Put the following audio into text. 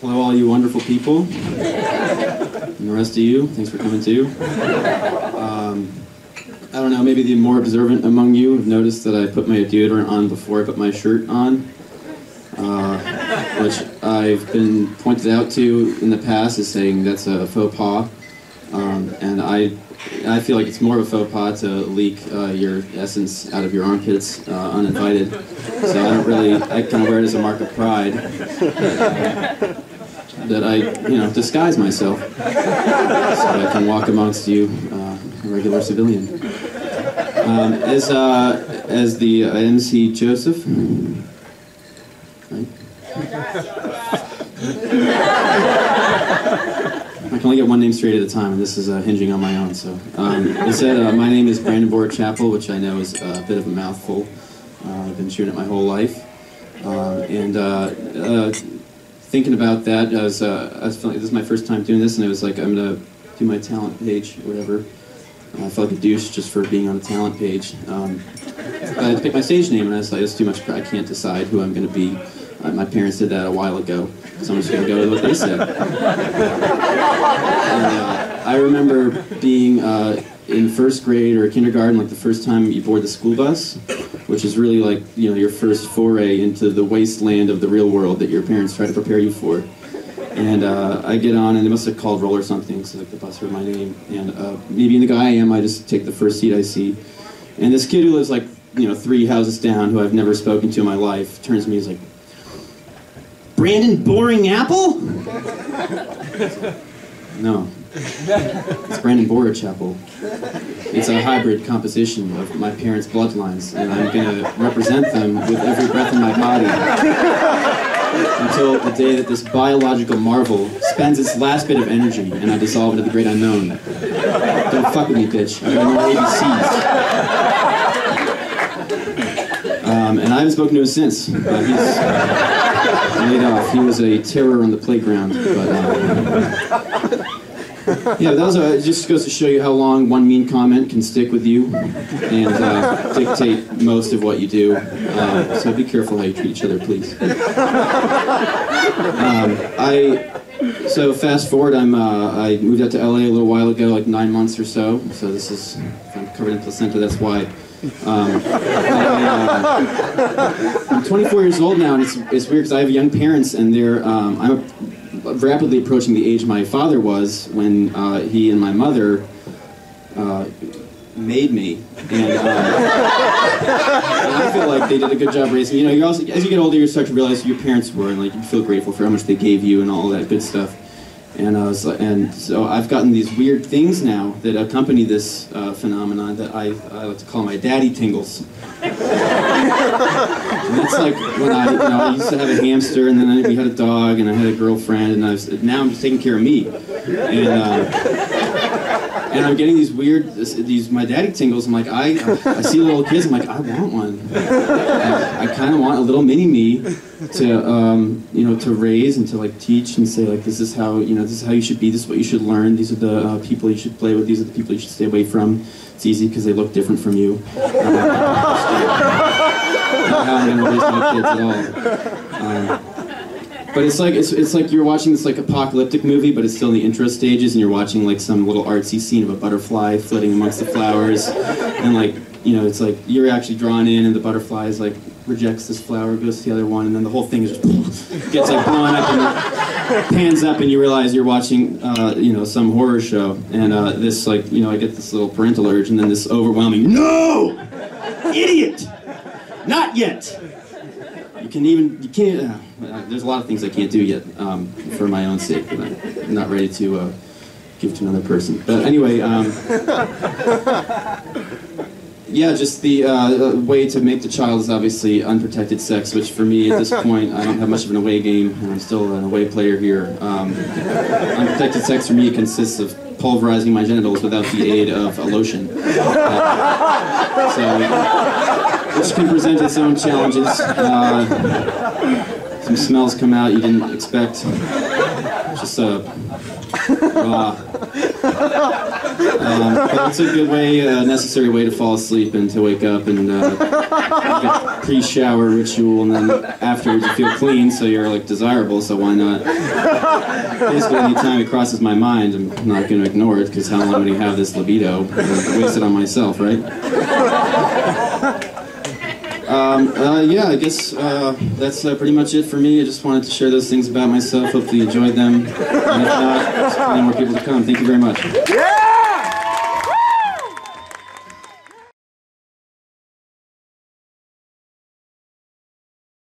Hello, all you wonderful people. And the rest of you, thanks for coming too. I don't know, maybe the more observant among you have noticed that I put my deodorant on before I put my shirt on, which I've been pointed out to in the past as saying that's a faux pas, and I feel like it's more of a faux pas to leak your essence out of your armpits uninvited, so I kind of wear it as a mark of pride that I, disguise myself so that I can walk amongst you, a regular civilian. As the MC Joseph, right? I can only get one name straight at a time, and this is hinging on my own. So, it said my name is Borror-Chappell, which I know is a bit of a mouthful. I've been chewing it my whole life, thinking about that, I was feeling this is my first time doing this, and I was like, I'm gonna do my talent page or whatever. I felt like a douche just for being on a talent page. I had to pick my stage name, and I was like, it's too much. I can't decide who I'm going to be. My parents did that a while ago, so I'm just going to go with what they said. I remember being in first grade or kindergarten, like the first time you board the school bus, which is really like your first foray into the wasteland of the real world that your parents try to prepare you for. And I get on, and they must have called roll or something, so like the bus heard my name. And me being the guy I am, I just take the first seat I see. And this kid who lives like 3 houses down, who I've never spoken to in my life, turns to me and is like, "Brandon Boring Apple?" No, it's Brandon Borror-Chappell. It's a hybrid composition of my parents' bloodlines, and I'm going to represent them with every breath in my body. Until the day that this biological marvel spends its last bit of energy and I dissolve into the great unknown. Don't fuck with me, bitch. I got no ABCs. And I haven't spoken to him since, but he's laid off. He was a terror on the playground. But yeah, that was it just goes to show you how long one mean comment can stick with you and dictate most of what you do. So be careful how you treat each other, please. So fast forward, I moved out to LA a little while ago, like 9 months or so. So this is, if I'm covered in placenta, that's why. I'm 24 years old now, and it's weird because I have young parents, and I'm rapidly approaching the age my father was when he and my mother made me, and I feel like they did a good job raising me. You also, as you get older, you start to realize who your parents were, and like you feel grateful for how much they gave you and all that good stuff. And so I've gotten these weird things now that accompany this phenomenon that I like to call my daddy tingles. And that's like when I used to have a hamster, and then we had a dog, and I had a girlfriend, and now I'm just taking care of me. And I'm getting these weird, my daddy tingles. I'm like, I see little kids. I'm like, I want one. I kind of want a little mini me to, to raise and to like teach and say like, this is how you should be. This is what you should learn. These are the people you should play with. These are the people you should stay away from. It's easy because they look different from you. Not how I'm gonna raise my kids at all. But it's like you're watching this like apocalyptic movie, but it's still in the intro stages, and you're watching like some little artsy scene of a butterfly flitting amongst the flowers, and like it's like you're actually drawn in, and the butterfly is like rejects this flower, goes to the other one, and then the whole thing is just gets like blown up and pans up, and you realize you're watching some horror show, and this like I get this little parental urge, and then this overwhelming no, idiot, not yet. You can't. There's a lot of things I can't do yet for my own sake, but I'm not ready to give to another person. But anyway, yeah, just the way to make the child is obviously unprotected sex, which for me at this point, I don't have much of an away game, and I'm still an away player here. Unprotected sex for me consists of pulverizing my genitals without the aid of a lotion. Which can present its own challenges. Some smells come out you didn't expect. Just raw. But it's a good way, a necessary way to fall asleep and to wake up and like a pre-shower ritual, and then afterwards you feel clean, so you're like desirable, so why not? Basically, anytime it crosses my mind, I'm not going to ignore it, because how long would you have this libido? Waste it on myself, right? Yeah, I guess that's pretty much it for me. I just wanted to share those things about myself. Hopefully you enjoyed them. And if not, there's plenty more people to come. Thank you very much. Yeah!